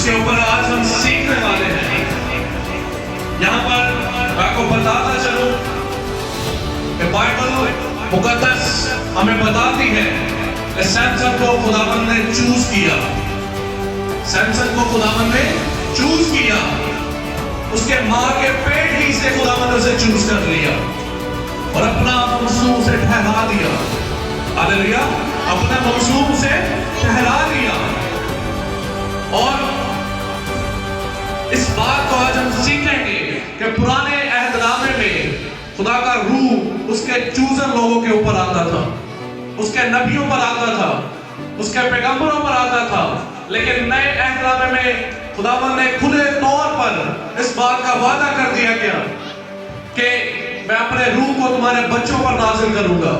اس کے اوپر آج ہم سیکھنے والے ہیں. یہاں پر میں آپ کو بتاتا چلوں کہ بائبل مقدس ہمیں بتاتی ہے کہ سیمسن کو خداوند نے چوز کیا. سیمسن کو خداوند نے چوز کیا. اس کے ماں کے پیٹ ہی سے خداوند نے اسے چوز کر لیا اور اپنا منصوب اسے ٹھہرا دیا. ہاللیلویا. اپنا منصوب اسے ٹھہرا دیا. اور اس بات کو آج ہم سیکھیں گے کہ پرانے عہد نامے میں خدا کا روح اس کے چوزن لوگوں کے اوپر آتا تھا, اس کے نبیوں پر آتا تھا, اس کے پیغمبروں پر آتا تھا. لیکن نئے عہد نامے میں خداوند نے کھلے طور پر اس بات کا وعدہ کر دیا گیا کہ میں اپنے روح کو تمہارے بچوں پر نازل کروں گا.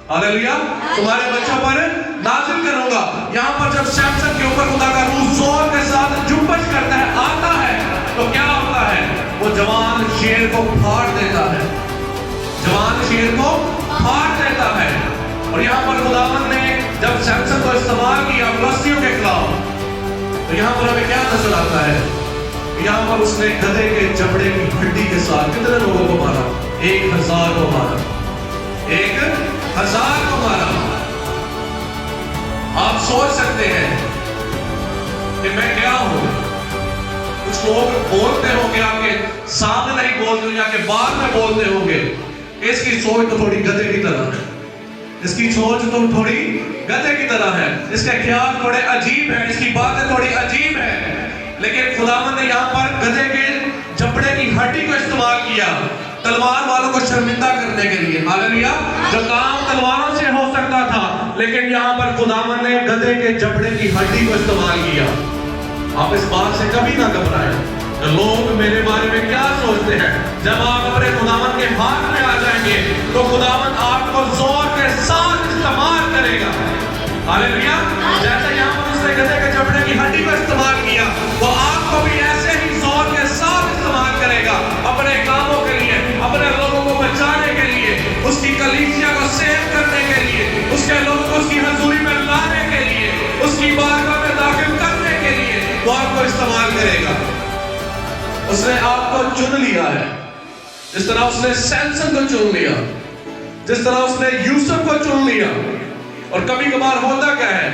ہاللیلویا. تمہارے بچوں پر نازل کروں گا. یہاں پر جب سیمسن کے اوپر خدا کا روح زور کے ساتھ جنبش کرتا ہے, آتا ہے, تو کیا ہوتا ہے؟ وہ جوان شیر کو پھاڑ دیتا ہے. جوان شیر کو پھاڑ دیتا ہے. اور یہاں پر خداوند نے جب سیمسن کو استعمال کیا فلسطینیوں کے خلاف, تو یہاں پر ہمیں کیا نظر آتا ہے؟ یہاں پر اس نے گدھے کے چمڑے کی ہڈی کے ساتھ کتنے لوگوں کو مارا؟ 1000 کو مارا. 1000 کو مارا. آپ سوچ سکتے ہیں کہ میں کیا ہوں. کچھ لوگ بولتے ہوں گے, آپ کے سامنے نہیں بولتے ہوں, یا کہ بعد میں بولتے ہوں گے, اس کی سوچ تو تھوڑی گدھے کی طرح ہے. اس کی سوچ تو تھوڑی گدھے کی طرح ہے. اس کے خیال تھوڑے عجیب ہیں, اس کی باتیں تھوڑی عجیب ہیں. لیکن خداوند نے یہاں پر گدھے کے چمڑے کی ہڈی کو استعمال کیا تلوار والوں کو شرمندہ کرنے کے لیے. ہاللیلویا. جو کام تلواروں سے ہو سکتا تھا, لیکن یہاں پر خداوند نے گدھے کے چمڑے کی ہڈی کو استعمال کیا. آپ اس بات سے کبھی نہ گھبرائیں کہ لوگ میرے بارے میں کیا سوچتے ہیں. جب آپ اپنے خداوند کے ہاتھ میں آ جائیں گے تو خداوند آپ کو زور کے ساتھ استعمال کرے گا. ہاللیلویا. جیسے یہاں پر اس نے گدھے کے چمڑے کی ہڈی کو استعمال کیا, وہ آپ کو بھی ایسے ہی زور کے ساتھ استعمال کرے گا اپنے کاموں کے لیے, اپنے لوگوں کو بچانے کے لیے, اس کی کلیسیا کو سیو کرنے کے لیے, اس کے لوگوں کو اس کی حضوری میں لانے کے لیے, اس کی بارگاہ میں داخل کرنے کے لیے وہ آپ کو استعمال کرے گا. اس نے آپ کو چن لیا ہے, جس طرح اس نے سیمسن کو چن لیا, جس طرح اس نے یوسف کو چن لیا. اور کبھی کبھار ہوتا کیا ہے,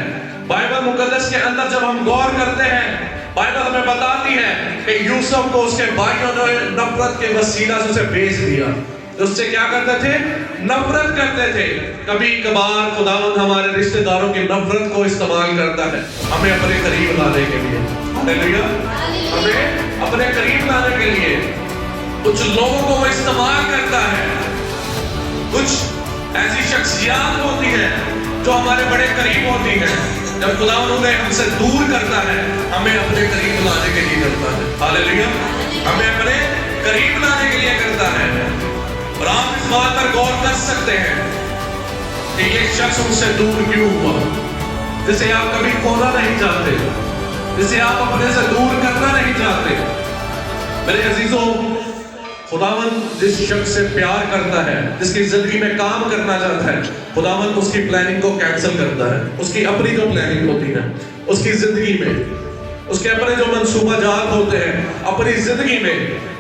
بائبل مقدس کے اندر جب ہم غور کرتے ہیں, بائبل ہمیں بتاتی ہے کہ یوسف کو اس کے بھائیوں نے نفرت کے وسیلہ سے اسے بھیج دیا. اس سے کیا کرتے تھے؟ نفرت کرتے تھے. کبھی کبھار خداوند ہمارے رشتہ داروں کی نفرت کو استعمال کرتا ہے ہمیں اپنے قریب لانے کے لیے. ہاللیلویا. ہمیں اپنے قریب لانے کے لیے کچھ لوگوں کو وہ استعمال کرتا ہے. کچھ ایسی شخصیات ہوتی ہیں جو ہمارے بڑے قریب ہوتی ہیں. جب خداوند انہیں ہم سے دور کرتا ہے, ہمیں اپنے قریب لانے کے لیے کرتا ہے. ہاللیلویا. ہمیں اپنے قریب لانے کے لیے کرتا ہے. اور آپ اس بات پر غور کر سکتے ہیں کہ یہ شخص ان سے دور کیوں ہوا, جسے آپ کبھی کھونا نہیں چاہتے, جسے آپ اپنے سے دور کرنا نہیں چاہتے. میرے عزیزوں, خداوند جس شخص سے پیار کرتا ہے, جس کی زندگی میں کام کرنا چاہتا ہے, خداوند اس کی پلاننگ کو کینسل کرتا ہے. اس کی اپنی جو پلاننگ ہوتی ہے اس کی زندگی میں, اس کے اپنے جو منصوبہ جات ہوتے ہیں اپنی زندگی میں,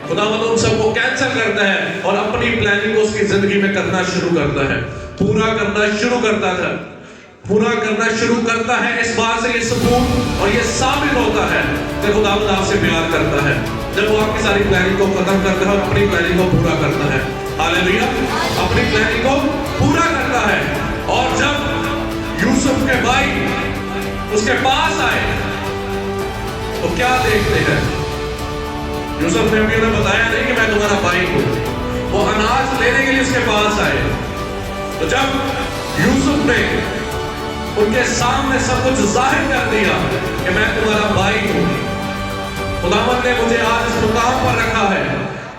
خداوند ان سب کو کینسل کرتا ہے اور اپنی پلاننگ کو اس کی زندگی میں کرنا شروع کرتا ہے, پورا کرنا شروع کرتا ہے, پورا کرنا شروع کرتا ہے. اس بات سے یہ ثبوت اور یہ ثابت ہوتا ہے کہ خداوند آپ سے پیار کرتا ہے جب وہ آپ کی ساری پلاننگ کو ختم کرتا ہے اور اپنی پلاننگ کو پورا کرتا ہے. ہاللیلویا. اپنی پلاننگ کو پورا کرتا ہے. اور جب یوسف کے بھائی اس کے پاس آئے تو کیا دیکھتے ہیں؟ یوسف نے ابھی انہیں بتایا نہیں کہ میں تمہارا بھائی ہوں. وہ اناج لینے کے لیے اس کے پاس آئے. تو جب یوسف نے ان کے سامنے سب کچھ ظاہر کر دیا کہ میں تمہارا بھائی ہوں, خداوند نے مجھے آج اس مقام پر رکھا ہے,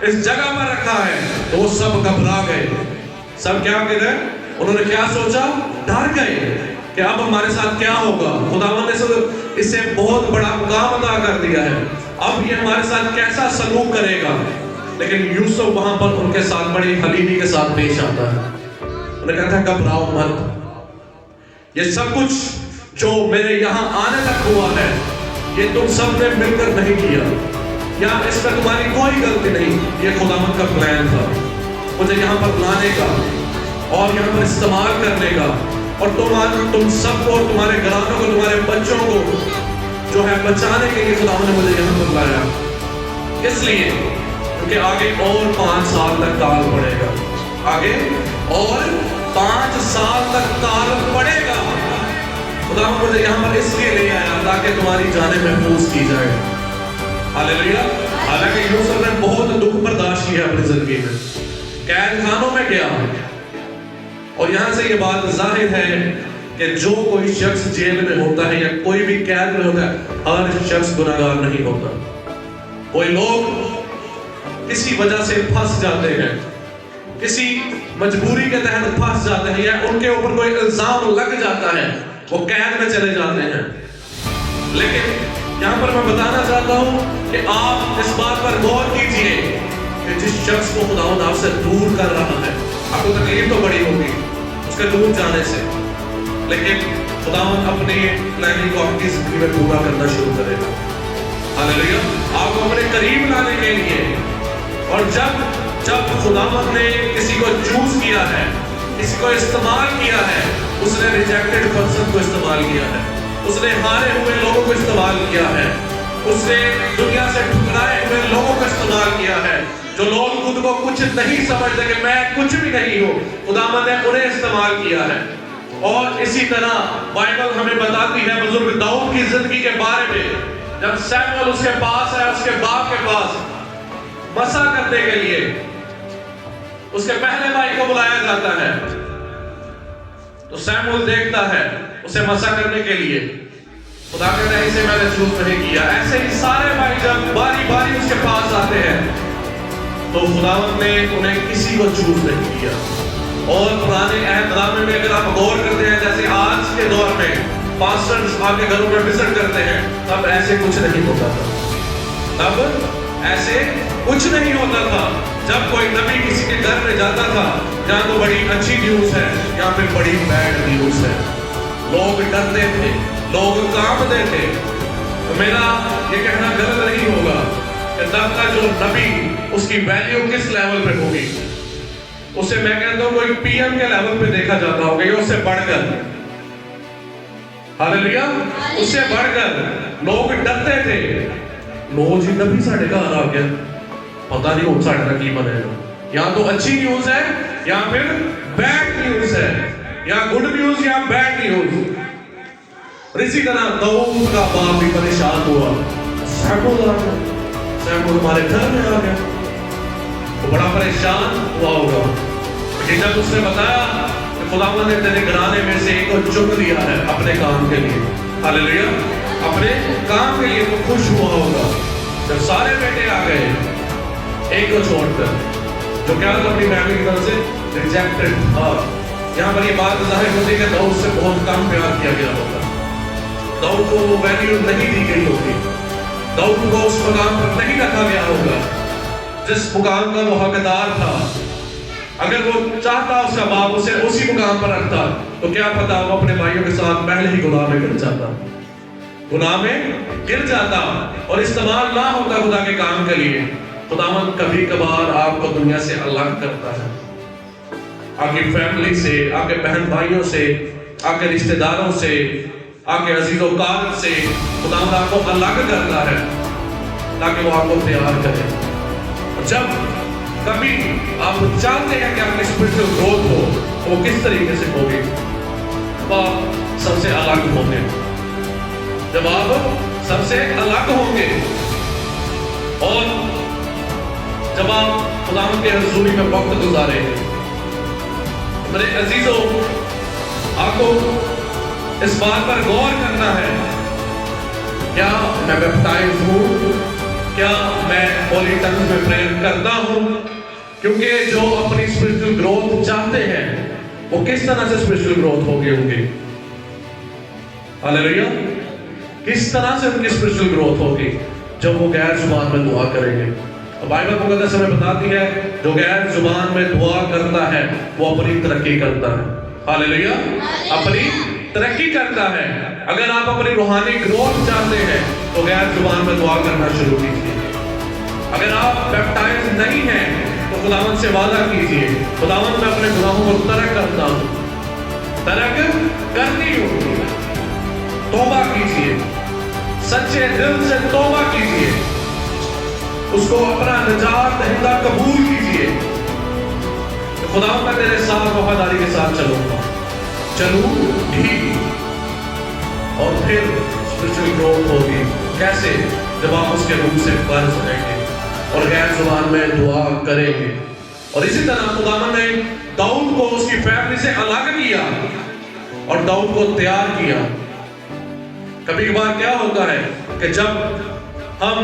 اس جگہ پر رکھا ہے, تو وہ سب گھبرا گئے. سب کیا کہہ رہے؟ انہوں نے کیا سوچا؟ ڈر گئے کہ اب ہمارے ساتھ کیا ہوگا. خداوند نے اسے بہت بڑا مقام عطا کر دیا ہے, اب یہ ہمارے ساتھ کیسا سلوک کرے گا. لیکن یوسف وہاں پر ان کے ساتھ بڑی حلیمی کے ساتھ پیش آتا ہے. انہیں کہتا ہے گھبراؤ مت, یہ سب کچھ جو میرے یہاں آنے تک ہوا ہے یہ تم سب نے مل کر نہیں کیا، یا اس میں تمہاری کوئی غلطی نہیں، یہ خداوند کا پلان تھا مجھے یہاں پر لانے کا اور یہاں پر استعمال کرنے کا، اور تم سب کو اور تمہارے گھرانوں کو، تمہارے بچوں کو جو ہے بچانے کے لیے خداوند نے مجھے یہاں پر لایا۔ اس لیے کیونکہ آگے اور 5 سال تک کال پڑے گا، آگے اور 5 سال تک کال پڑے گا۔ خداوند مجھے یہاں پر اس لیے لے آیا تاکہ تمہاری جانیں محفوظ کی جائے۔ ہاللیلویا۔ حالانکہ یوسف نے بہت دکھ برداشت کیا اپنی زندگی میں، قید خانوں میں گیا، اور یہاں سے یہ بات ظاہر ہے کہ جو کوئی شخص جیل میں ہوتا ہے یا کوئی بھی قید میں ہوتا ہے، ہر شخص گناہگار نہیں ہوتا۔ کوئی لوگ کسی وجہ سے پھنس جاتے ہیں، کسی مجبوری کے تحت پھنس جاتے ہیں، یا ان کے اوپر کوئی الزام لگ جاتا ہے، وہ قید میں چلے جاتے ہیں۔ لیکن یہاں پر میں بتانا چاہتا ہوں کہ آپ اس بات پر غور کیجئے کہ جس شخص کو خداوند آپ سے دور کر رہا ہے، آپ کو تکلیف تو بڑی ہوگی اس کے دور جانے سے، لیکن خداوند اپنی پلاننگ کو آپ کی زندگی میں پورا کرنا شروع کرے گا۔ ہاللیلویا۔ آپ کو اپنے قریب لانے کے لیے، اور جب خداوند نے کسی کو چوز کیا ہے، کسی کو استعمال کیا ہے، اس نے ریجیکٹڈ پرسن کو استعمال کیا ہے، اس نے ہارے ہوئے لوگوں کو استعمال کیا ہے، اس نے دنیا سے ٹھکرائے ہوئے لوگوں کو استعمال کیا ہے، جو لوگ خود کو کچھ نہیں سمجھتے کہ میں کچھ بھی نہیں ہوں، خداوند نے انہیں استعمال کیا ہے۔ اور اسی طرح بائبل ہمیں بتاتی ہے بزرگ داؤد کی زندگی کے بارے میں، جب سیموئیل اس کے پاس ہے، اس کے باپ کے پاس مسا کرنے کے لیے، اس کے پہلے بھائی کو بلایا جاتا ہے، تو سیموئیل دیکھتا ہے اسے مسا کرنے کے لیے، خدا کہتا ہے اسے میں نے چوز نہیں کیا۔ ایسے ہی سارے بھائی جب باری باری اس کے پاس آتے ہیں تو خداوند نے انہیں کسی کو چوز نہیں کیا۔ اور پرانے عہد نامے میں اگر آپ غور کرتے ہیں، جیسے آج کے دور میں پاسٹرز آپ کے گھروں میں وزٹ کرتے ہیں، تب ایسے کچھ نہیں ہوتا تھا، تب ایسے کچھ نہیں ہوتا تھا۔ جب کوئی نبی کسی کے گھر میں جاتا تھا، یا تو بڑی اچھی نیوز ہے یا پھر بڑی بیڈ نیوز ہے، لوگ ڈرتے تھے، لوگ کانپتے تھے۔ میرا یہ کہنا غلط نہیں ہوگا کہ تب کا جو نبی، اس کی ویلیو کس لیول پہ ہوگی، اسے میں کہتا ہوں کوئی پی ایم کے لیول پہ دیکھا جاتا ہوگا، یا اس سے بڑھ کر، ہاللیلویا، اس سے بڑھ کر لوگ ڈرتے تھے۔ لوگ جی نبی ساڑھے گھر آ گیا، پتہ نہیں ہوں ساڑھے کا کی بنے گا، یا تو اچھی نیوز ہے یا پھر بیڈ نیوز ہے، یا گڈ نیوز یا بیڈ نیوز۔ اور اسی طرح داؤد کا باپ بھی پریشان ہوا، سیموئیل آ گیا، سیموئیل ہمارے گھر میں آ گیا، وہ بڑا پریشان ہوا ہوگا۔ لیکن جب اس نے بتایا کہ خداوند نے تیرے گھرانے میں سے ایک کو چن لیا ہے اپنے کام کے لیے، ہاللیلویا، اپنے کام کے لیے، تو خوش ہوا ہوگا۔ جب سارے بیٹے آ گئے ایک کو چھوڑ کر، جو کیا تھا اپنی فیملی کی طرف سے ریجیکٹڈ تھا۔ یہاں پر یہ بات ظاہر ہوتی ہے کہ داؤد سے بہت کم پیار کیا گیا ہوگا، داؤد کو وہ ویلیو نہیں دی گئی ہوگی، داؤد کو اس مقام پر نہیں رکھا گیا ہوگا جس مقام کا وہ حقدار تھا۔ اگر وہ چاہتا اس کا باپ اسے اسی مقام پر رکھتا، تو کیا پتا وہ اپنے بھائیوں کے ساتھ پہلے ہی گناہ میں گر جاتا، گناہ میں گر جاتا، اور استعمال نہ ہوتا خدا کے کام کے لیے۔ خداوند کبھی کبھار آپ کو دنیا سے الگ کرتا ہے، آپ کی فیملی سے، آپ کے بہن بھائیوں سے، آپ کے رشتہ داروں سے، آپ کے عزیز و اقارب سے، خداوند آپ کو الگ کرتا ہے تاکہ وہ آپ کو پیار کرے۔ اور جب کبھی آپ چاہتے ہیں کہ آپ کی اسپرچل گروتھ ہو، تو وہ کس طریقے سے ہوگی؟ جب آپ سب سے الگ ہوں گے، جب آپ سب سے الگ ہوں گے، اور جب آپ خداوند کے حضوری میں وقت گزاریں گے۔ میرے عزیزوں، آپ کو اس بات پر غور کرنا ہے، کیا میں بیپٹائز ہوں؟ کیا میں ہولی ٹنگز میں پریئر کرتا ہوں؟ کیونکہ جو اپنی اسپرچل گروتھ چاہتے ہیں، وہ کس طرح سے اسپرچل گروتھ ہوگی ان کی؟ ہاللیلویا، کس طرح سے ان کی اسپرچل گروتھ ہوگی؟ جب وہ غیر زبان میں دعا کریں گے۔ بائبل مقدس ہمیں بتاتی ہے جو غیر زبان میں دعا کرتا ہے وہ اپنی ترقی کرتا ہے۔ ہاللیلویا، اپنی ترقی کرتا ہے۔ اگر آپ اپنی روحانی گروتھ چاہتے ہیں تو غیر زبان میں دعا کرنا شروع کیجیے. اگر آپ بیپٹائز نہیں ہیں تو خداوند سے وعدہ کیجیے, خداوند میں اپنے گناہوں کو ترک کرتا ہوں. ترک کرنی ہوگی, توبہ کیجیے, سچے دل سے توبہ کیجیے, اس کو اپنا نجات دہندہ قبول کیجیے. خداوند میں تیرے ساتھ وفاداری کے ساتھ چلوں گا, چلوں گی. اور پھر اسپرچل گروتھ ہوگی. کیسے؟ جب آپ اس کے روح سے قرض رہیں گے اور غیر زبان میں دعا کریں گے. اور اسی طرح خداوند نے داؤد کو اس کی فیملی سے الگ کیا اور داؤد کو تیار کیا. کبھی کبھار کیا ہوتا ہے کہ جب ہم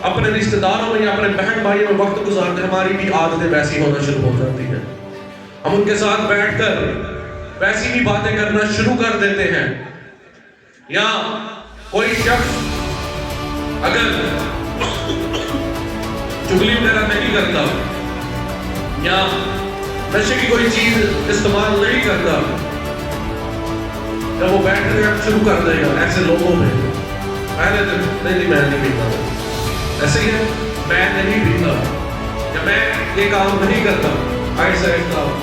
اپنے رشتہ داروں میں یا اپنے بہن بھائیوں میں وقت گزارتے ہیں, ہماری بھی عادتیں ویسی ہونا شروع ہو جاتی ہیں. ہم ان کے ساتھ بیٹھ کر ویسی ہی باتیں کرنا شروع کر دیتے ہیں. یا کوئی شخص اگر چغلی وغیرہ نہیں کرتا یا نشے کی کوئی چیز استعمال نہیں کرتا, جب وہ بیٹھنے شروع کر دے گا ایسے لوگوں میں, پہلے دن نہیں میں نہیں پیتا, ایسے ہی ہے میں نہیں پیتا یا میں یہ کام نہیں کرتا, ایسا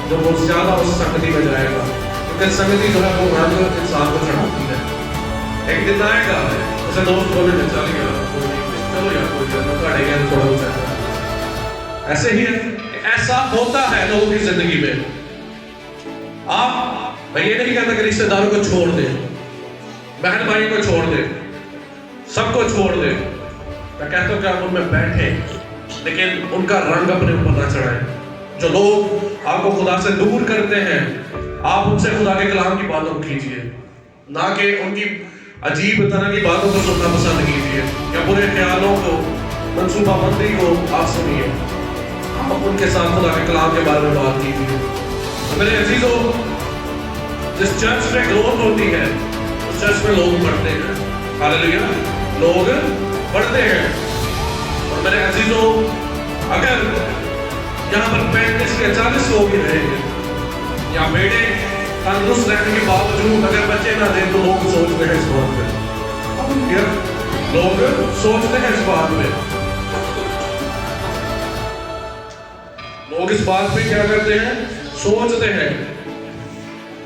جو بہت زیادہ اس سنگتی میں جائے گا, کیونکہ سنگتی جو ہے وہ رنگ انسان کو چڑھاتی ہے. ایک دن آئے گا اسے دوست بولے میں چل گیا, چلو یار کوئی کرنا تھوڑے گیا تھوڑا ہو جائے. ایسے ہی ہے, ایسا ہوتا ہے لوگوں کی زندگی میں. آپ, میں یہ نہیں کہتا کہ رشتہ داروں کو چھوڑ دیں, بہن بھائی کو چھوڑ دیں, سب کو چھوڑ دیں. میں کہتا ہوں کہ آپ ان میں بیٹھیں لیکن ان کا رنگ اپنے اوپر نہ چڑھائیں. جو لوگ آپ کو خدا سے دور کرتے ہیں, آپ ان سے خدا کے کلام کی باتوں کیجیے, نہ کہ ان کی عجیب طرح کی باتوں کو سننا پسند کیجیے یا برے خیالوں کو, منصوبہ بندی کو آپ سنیے. آپ ان کے ساتھ خدا کے کلام کے بارے میں بات کیجیے. میرے عزیزوں, جس چرچ میں گروتھ ہوتی ہے اس چرچ میں لوگ بڑھتے ہیں. ہاللیلویا, لوگ بڑھتے ہیں. اور میرے عزیزوں, اگر یہاں پر 35 یا 40 لوگ ہی رہیں گے یا بیٹے تندرست رہنے کے باوجود اگر بچے نہ دیں تو لوگ سوچتے ہیں اس بات پہ, لوگ سوچتے ہیں اس بات پہ, لوگ اس بات پہ کیا کرتے ہیں, سوچتے ہیں.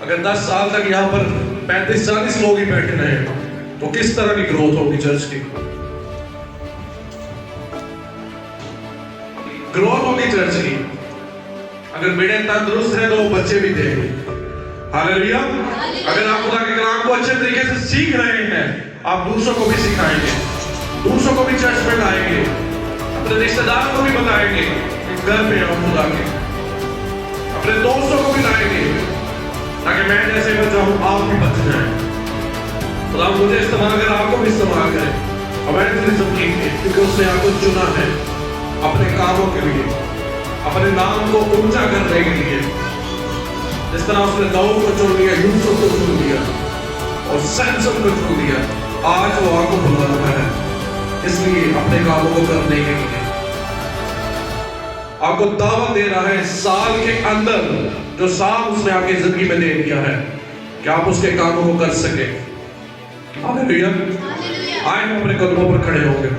اگر 10 سال تک یہاں پر 35-40 لوگ ہی بیٹھے رہے تو کس طرح کی گروتھ ہوگی چرچ کی؟ گروتھ ہوگی چرچ کی. اگر بیٹے تندرست ہیں تو وہ بچے بھی دیں گے. ہاللیلویا. اگر آپ خدا کے کلام کو اچھے طریقے سے سیکھ رہے ہیں, آپ دوسروں کو بھی سکھائیں گے, دوسروں کو بھی چرچ میں لائیں گے, اپنے رشتہ داروں کو بھی بتائیں گے کہ گھر پہ آؤ خدا کے, اپنے دوستوں کو بھی لائیں گے تاکہ میں جیسے بچہ ہوں آپ بھی بچ جائیں. خدا مجھے استعمال کر, آپ کو بھی استعمال کرے ایونجلزم کی, کیونکہ اس نے آپ کو چنا ہے اپنے کاموں کے لیے, اپنے نام کو اونچا کرنے کے لیے. جس طرح اس نے داؤد کو چن لیا, یوسف کو چن لیا اور سمسن کو چن لیا, آج وہ آپ کو بلا رہا ہے اس لیے اپنے کاموں کو کرنے کے لیے. آپ کو دعوت دے رہا ہے سال کے اندر جو سال اس نے آپ کی زندگی میں دے دیا ہے کہ آپ اس کے کاموں کو کر سکیں. ہاللیلویا. آئے ہم اپنے قدموں پر کھڑے ہوں گے.